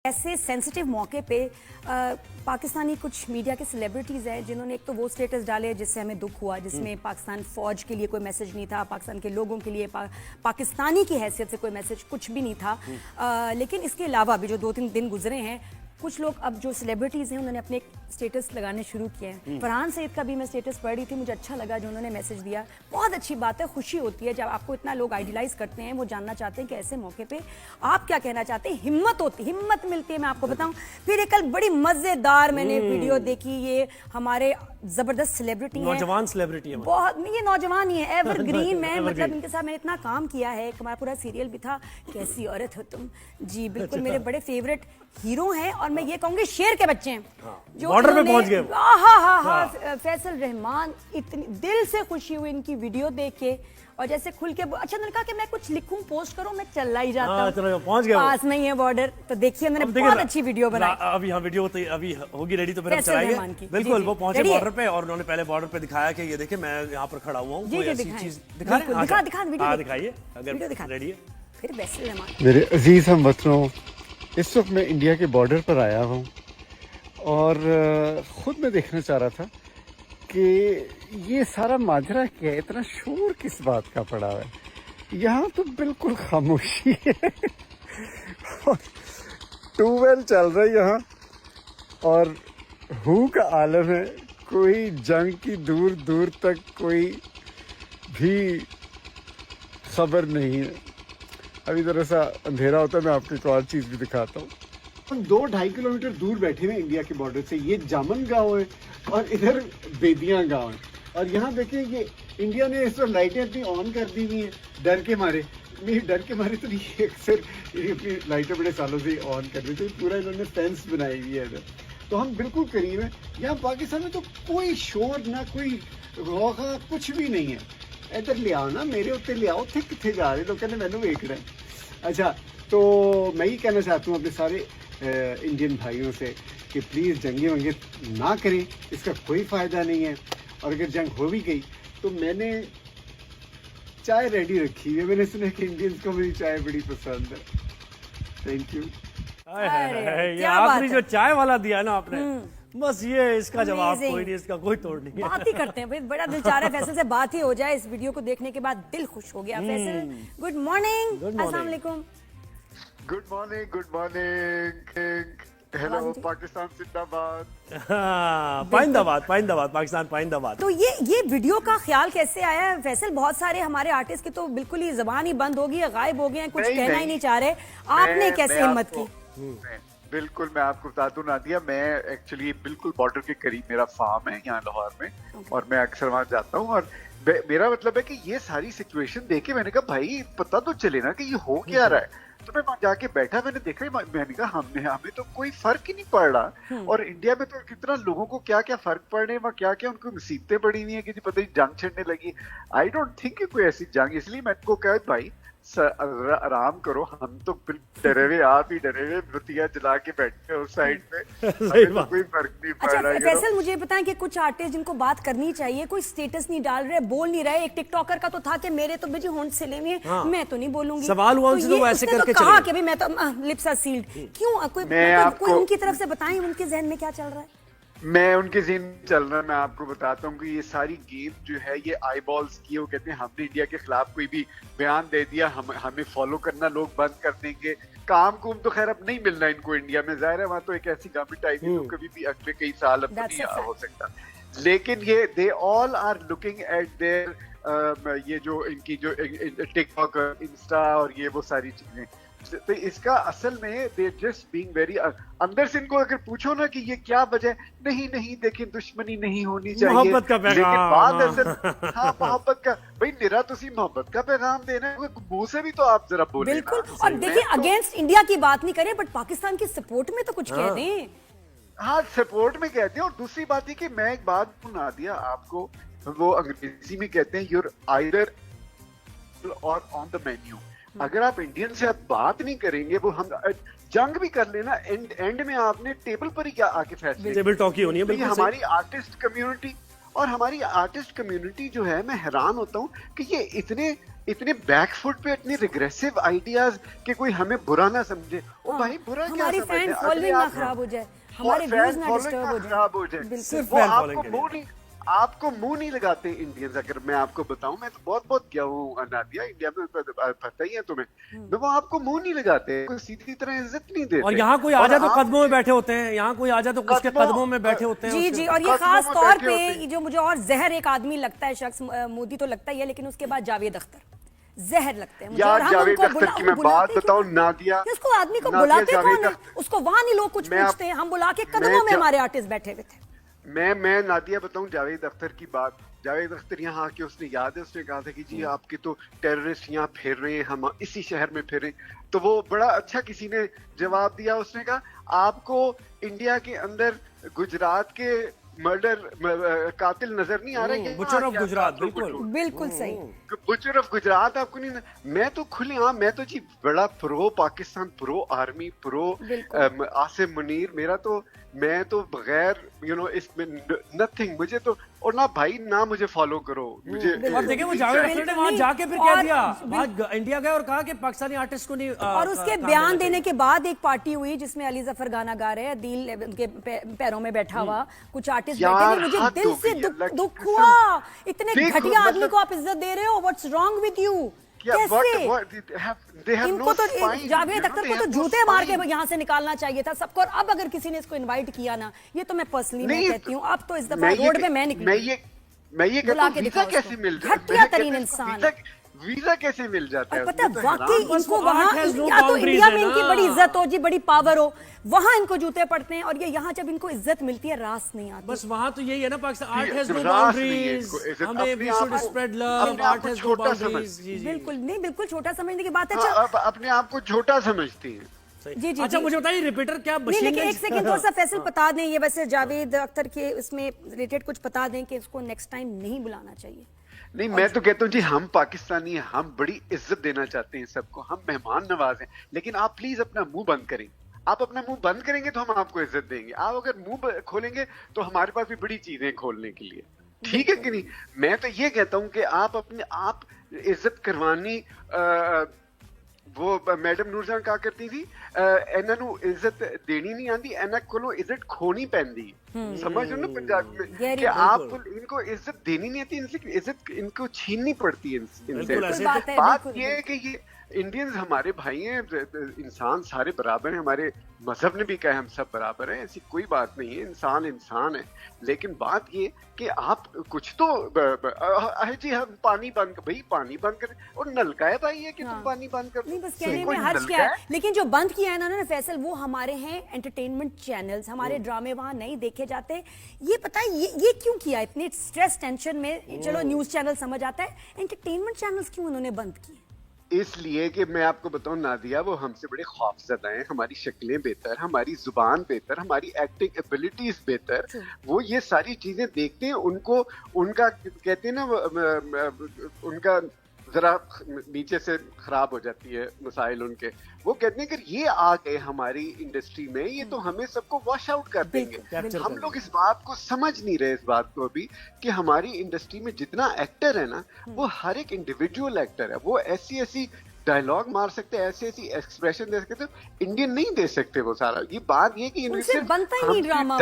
ऐसे सेंसिटिव मौके पे पाकिस्तानी कुछ मीडिया के सेलिब्रिटीज़ हैं जिन्होंने एक तो वो स्टेटस डाले जिससे हमें दुख हुआ, जिसमें पाकिस्तान फ़ौज के लिए कोई मैसेज नहीं था, पाकिस्तान के लोगों के लिए पाकिस्तानी की हैसियत से कोई मैसेज कुछ भी नहीं था। लेकिन इसके अलावा भी जो 2-3 दिन गुजरे हैं, कुछ लोग अब जो सेलिब्रिटीज़ हैं उन्होंने अपने स्टेटस लगाने शुरू किए हैं। फरहान सईद का भी मैं स्टेटस पढ़ रही थी, मुझे अच्छा लगा जो उन्होंने मैसेज दिया। बहुत अच्छी बात है, खुशी होती है जब आपको इतना लोग आइडियलाइज करते हैं। वो जानना चाहते हैं कि ऐसे मौके पे आप क्या कहना चाहते हैं। हिम्मत मिलती है। मैं आपको बताऊं, फिर एक कल बड़ी मजेदार मैंने वीडियो देखी। ये हमारे जबरदस्त सेलिब्रिटी हैं, नौजवान सेलिब्रिटी है, बहुत, ये नौजवान ही है, एवरग्रीन में, मतलब इनके साथ मैंने इतना काम किया है। हमारा पूरा सीरियल भी था, कैसी औरत हो तुम जी, बिल्कुल मेरे बड़े फेवरेट हीरो हैं। और मैं ये कहूंगी शेर के बच्चे हैं, जो बॉर्डर पे पहुंच गए। हाँ, फैसल रहमान, इतनी दिल से खुशी हुई इनकी वीडियो देख के। और जैसे खुल के अच्छा, उन्होंने कहा कि मैं कुछ लिखूं, पोस्ट करूं, मैं चला ही जाता हूं। चलो पहुंच गए, पास में ही है बॉर्डर। तो देखिए उन्होंने बहुत अच्छी वीडियो बनाई। अभी हाँ वीडियो तो अभी होगी रेडी, तो फिर हम चलाएंगे। बिल्कुल, वो पहुंचे बॉर्डर पे और उन्होंने पहले बॉर्डर पे दिखाया कि ये देखिए मैं यहाँ पर खड़ा हुआ हूँ। कोई ऐसी चीज दिखाइए अगर रेडी है। फिर फैसल रहमान, मेरे अजीज हम वतनों, इस वक्त मैं इंडिया के बॉर्डर पर आया हूँ और खुद मैं देखना चाह रहा था कि ये सारा माजरा क्या है, इतना शोर किस बात का पड़ा है। यहाँ तो बिल्कुल खामोशी है और ट्यूबवेल चल रहा है यहाँ और हू का आलम है। कोई जंग की दूर दूर तक कोई भी खबर नहीं है। अभी जरा सा अंधेरा होता है, मैं आपको एक और चीज़ भी दिखाता हूँ। हम 2-2.5 किलोमीटर दूर बैठे हुए इंडिया के बॉर्डर से। ये जामन गांव है और इधर बेदियां गांव है। और यहाँ देखें, ये इंडिया ने इस वक्त लाइटें अपनी ऑन कर दी हुई हैं डर के मारे। नहीं, डर के मारे तो नहीं, अक्सर ये अपनी लाइटें बड़े सालों से ऑन कर दी। तो पूरा इन्होंने फेंस बनाई हुई है इधर। तो हम बिल्कुल करीब हैं। यहाँ पाकिस्तान में तो कोई शोर ना कोई गौखा कुछ भी नहीं है। इधर ले आओ ना, मेरे उत्ते ले आओ। थे कितने जा रहे लोग, कहते मैंने वेख रहे हैं। अच्छा, तो मैं ये कहना चाहता हूँ अपने सारे इंडियन भाइयों से कि प्लीज़ जंगे वंगे ना करें, इसका कोई फ़ायदा नहीं है। और अगर जंग हो भी गई तो मैंने चाय रेडी रखी है। मैंने सुना कि इंडियंस को मेरी चाय बड़ी पसंद है। Thank you. ये आखिरी जो चाय वाला दिया ना आपने, बस ये इसका जवाब कोई नहीं, इसका कोई तोड़ नहीं है। बात ही करते हैं भाई, बड़ा दिल चाह रहा है फैसल से बात ही हो जाए। इस वीडियो को देखने के बाद दिल खुश हो गया। फैसल, गुड मॉर्निंग, अस्सलाम वालेकुम। गुड मॉर्निंग, हेलो पाकिस्तान जिंदाबाद। पाइंदाबाद पाकिस्तान पाइंदाबाद। तो ये वीडियो का ख्याल कैसे आया है फैसल? बहुत सारे हमारे आर्टिस्ट की तो बिल्कुल ही जबान ही बंद हो गई है, गायब हो गए हैं, कुछ कहना ही नहीं चाह रहे। आपने कैसे हिम्मत की? बिल्कुल, मैं आपको बता दूं नादिया, मैं एक्चुअली बिल्कुल बॉर्डर के करीब मेरा फार्म है यहाँ लाहौर में। और मैं अक्सर वहां जाता हूँ और मेरा मतलब है कि ये सारी सिचुएशन देख के मैंने कहा भाई पता तो चले ना कि ये हो क्या रहा है। तो मैं वहां जाके बैठा, मैंने देखा, मैंने कहा हमें तो कोई फर्क ही नहीं पड़ रहा। और इंडिया में तो कितना लोगों को क्या क्या फर्क पड़ रहे हैं, वहाँ क्या क्या उनको मुसीबतें पड़ी हुई है कि जी पता नहीं जंग छिड़ने लगी। आई डोंट थिंक कि कोई ऐसी जंग, इसलिए मैं इनको कहा भाई आराम करो, हम तो डरे हुए, आप ही डरे हुए, बत्तियां जला के बैठे उस साइड पे। तो कोई फर्क नहीं पड़ रहा है। फैसल, मुझे बताएं कि कुछ आर्टिस्ट जिनको बात करनी चाहिए, कोई स्टेटस नहीं डाल रहे, बोल नहीं रहे। एक टिकटॉकर का तो था कि मेरे तो बिजी होंठ सिले हुए हैं, मैं तो नहीं बोलूंगी। सवाल हुआ उनसे, तो ऐसे करके कहा कि मैं तो लिप्सा सील्ड। क्यों? कोई उनकी तरफ से बताएं, उनके जहन में क्या चल रहा है? मैं उनके ज़हन चल रहा है, मैं आपको बताता हूँ कि ये सारी गेम जो है ये आई बॉल्स की। वो कहते हैं हमने इंडिया के खिलाफ कोई भी बयान दे दिया, हमें फॉलो करना लोग बंद कर देंगे। काम कुम तो खैर अब नहीं मिलना इनको इंडिया में, जाहिर है वहाँ तो एक ऐसी गवर्नमेंट आई थी तो कभी भी अगले कई साल अब नहीं हो सकता। लेकिन ये they all are looking at their ये जो इनकी जो टिकटॉक, इंस्टा और ये वो सारी चीजें। तो इसका असल में दे जस्ट बीइंग वेरी, अंदर से इनको अगर पूछो ना कि ये क्या वजह, नहीं देखिए दुश्मनी नहीं होनी चाहिए, मोहब्बत का पैगाम। लेकिन बात असल हाँ मोहब्बत का, भाई निरा तुसी मोहब्बत का पैगाम देना है, मुंह से भी तो आप जरा बोले। बिल्कुल। और देखिए अगेंस्ट इंडिया की बात नहीं करें, बट पाकिस्तान की सपोर्ट में तो कुछ कह दें। हाँ, सपोर्ट में कहते हैं। और दूसरी बात है कि मैं एक बात सुना दिया आपको, वो अंग्रेजी में कहते हैं यूर आइदर और ऑन द मेन्यू। अगर आप इंडियन से आप बात नहीं करेंगे, वो हम जंग भी कर लेना, एंड में आपने टेबल पर ही क्या आके फैसले, टेबल टॉक ही होनी है। हमारी आर्टिस्ट कम्युनिटी और हमारी आर्टिस्ट कम्युनिटी जो है, मैं हैरान होता हूँ कि ये इतने बैकफुट पे, इतने रिग्रेसिव आइडियाज कि कोई हमें बुरा ना समझे। ओ भाई, बुरा क्या हमारी समझे? फैन फॉलोइंग ना खराब हो जाए, हमारे व्यूज ना डिस्टर्ब हो जाए। सिर्फ वो फैन आपको फॉलोइंग के लिए। मुंह नहीं, आपको मुंह नहीं लगाते इंडियंस। अगर मैं आपको बताऊं, मैं तो बहुत गया हूँ नादिया, इंडिया में, पता ही है तुम्हें। तो वो आपको मुंह नहीं लगाते, कोई सीधी तरह इज्जत नहीं देते। और यहाँ कोई आ जाए तो आप- कदमों में बैठे होते हैं, यहाँ कोई आ जाए तो उसके कदमों में बैठे होते हैं। जी उसके- जी, और ये कदमों खास में तौर बैठे पे होते हैं। जो मुझे और जहर एक आदमी लगता है, शख्स मोदी तो लगता ही है, लेकिन उसके बाद जावेद अख्तर जहर लगते हैं मुझे। और यार, हम जावेद उनको अख्तर की मैं बुलाते बात क्यों बताऊं, हैं? नादिया, उसको आदमी को नादिया, बुलाते जावेद कौन है? अख्तर- उसको वहां नहीं लोग कुछ मैं आप- पूछते हैं, हम बुला के मैं कदमों में जा- हमारे आर्टिस्ट बैठे हुए थे। मैं नादिया बताऊं जावेद अख्तर की बात। जावेद अख्तर यहाँ आके, उसने याद है, उसने कहा था कि जी आपके तो टेररिस्ट यहाँ फिर रहे हैं, हम इसी शहर में फिर रहे हैं। तो वो बड़ा अच्छा किसी ने जवाब दिया, उसने कहा आपको इंडिया के अंदर गुजरात के मर्डर कातिल नजर नहीं आ रहे? बुचर ऑफ गुजरात, बिल्कुल बिल्कुल सही। बुचर ऑफ गुजरात आपको नहीं? मैं तो खुले, हाँ, मैं तो जी बड़ा pro Pakistan, pro army, pro Asim Munir. मैं तो बगैर इसमें नथिंग, मुझे तो, और ना भाई ना मुझे फॉलो करो मुझे। और देखिए वो जावेद अख्तर ने वहां जाके फिर क्या दिया, वहां इंडिया गए और कहा कि पाकिस्तानी आर्टिस्ट को नहीं और उसके बयान देने के बाद एक पार्टी हुई जिसमें अली जफर गाना गा रहे हैं, दिल उनके पैरों में बैठा हुआ, कुछ आर्टिस्ट बैठे हैं। मुझे हाथ दिल धो से गई, अल्लाह की दुख कसम। हुआ, इतने देखो, घटिया आदमी मतलब- को आप इज्जत दे रहे हो। What's wrong with you? कैसे? इनको तो जावेद अख्तर को तो जूते मार के यहाँ से निकालना चाहिए था सबको। और अब अगर किसी ने इसको इनवाइट किया ना, ये तो मैं पर्सनली मैं कहती हूँ, अब तो इस दफा रोड पे मैं निकली, मैं ये बुला कहता के हूँ, दिखाओ वीजा उसको। कैसे मिल जाता है? घटिया तरीन इंसान। वीजा कैसे मिल जाता है? और पता है उसमें तो वाकई हैरान- बस इनको वो वहाँ, art has no या तो boundaries इंडिया है में इनकी ना। बड़ी इज्जत हो जी, बड़ी पावर हो, वहाँ इनको जूते पड़ते हैं, और ये यहाँ जब इनको इज्जत मिलती है रास नहीं आती। बस वहां तो यही है ना, पाकिस्तान आर्ट हैज नो रास नहीं है बाउंड्रीज, इनको, इज्जत हमें अपने वी आप शुड को- स्प्रेड अपने लव, आप आर्ट को हैज नो छोटा बाउंड्रीज। समझ- जी जी बिल्कुल नहीं, बिल्कुल छोटा समझने की बात है। हाँ, अच्छा अब अपने आप को छोटा समझती है। जी जी अच्छा जी। मुझे बताइए, रिपीटर क्या नहीं, मशीन लेकिन एक सेकंड थोड़ा सा फैसल बता दें, ये वैसे जावेद अख्तर के उसमें रिलेटेड कुछ बता दें कि इसको नेक्स्ट टाइम नहीं बुलाना चाहिए। नहीं, मैं तो कहता हूँ जी, हम पाकिस्तानी हैं, हम बड़ी इज्जत देना चाहते हैं सबको, हम मेहमान नवाज हैं, लेकिन आप प्लीज अपना मुंह बंद करें। आप अपना मुंह बंद करेंगे तो हम आपको इज्जत देंगे। आप अगर मुंह खोलेंगे तो हमारे पास भी बड़ी चीजें खोलने के लिए, ठीक है कि नहीं? मैं तो ये कहता हूँ कि आप इज्जत करवानी, वो मैडम नूरजहान कहा करती थी, ਇਹਨਾਂ ਨੂੰ इज्जत देनी नहीं आती, ਇਹਨਾਂ ਕੋਲੋਂ इज्जत खोनी पैंदी। समझ लो ना पंजाब में कि आप इनको इज्जत देनी नहीं आती, इनसे इज्जत इनको छीननी पड़ती है इनसे। बिल्कुल ऐसे बात है, बात बिल्कुल, ये है कि ये इंडियंस हमारे भाई हैं, इंसान सारे बराबर हैं, हमारे मजहब ने भी कहा हम सब बराबर हैं, ऐसी कोई बात नहीं है, इंसान इंसान है। लेकिन बात ये कि आप कुछ तो जी हम पानी बंद, भाई पानी बंद करें, और नलका है भाई ये कि तुम पानी बंद कर दो। नहीं, बस कहने कोई में हर्ज नलका क्या है, लेकिन जो बंद किया है ना उन्होंने फैसल, वो हमारे हैं एंटरटेनमेंट चैनल्स, हमारे ड्रामे वहां नहीं देखे जाते। ये पता है ये क्यों किया? इतने स्ट्रेस टेंशन में, चलो न्यूज चैनल समझ आता है, एंटरटेनमेंट चैनल्स क्यों उन्होंने बंद किए? इसलिए कि मैं आपको बताऊं नादिया, वो हमसे बड़े खौफजदा हैं, हमारी शक्लें बेहतर, हमारी जुबान बेहतर, हमारी एक्टिंग एबिलिटीज बेहतर, वो ये सारी चीजें देखते हैं, उनको उनका कहते हैं ना, उनका जरा नीचे से खराब हो जाती है मसाइल उनके। वो कहते हैं कि ये आ गए हमारी इंडस्ट्री में, ये तो हमें सबको वॉश आउट कर देंगे। हम लोग इस बात को समझ नहीं रहे, इस बात को अभी, कि हमारी इंडस्ट्री में जितना एक्टर है ना, वो हर एक इंडिविजुअल एक्टर है, वो ऐसी डायलॉग मार सकते हैं, ऐसी एक्सप्रेशन दे सकते हैं, इंडियन नहीं दे सकते वो सारा। ये बात ये कि उनसे बनता ही नहीं ड्रामा,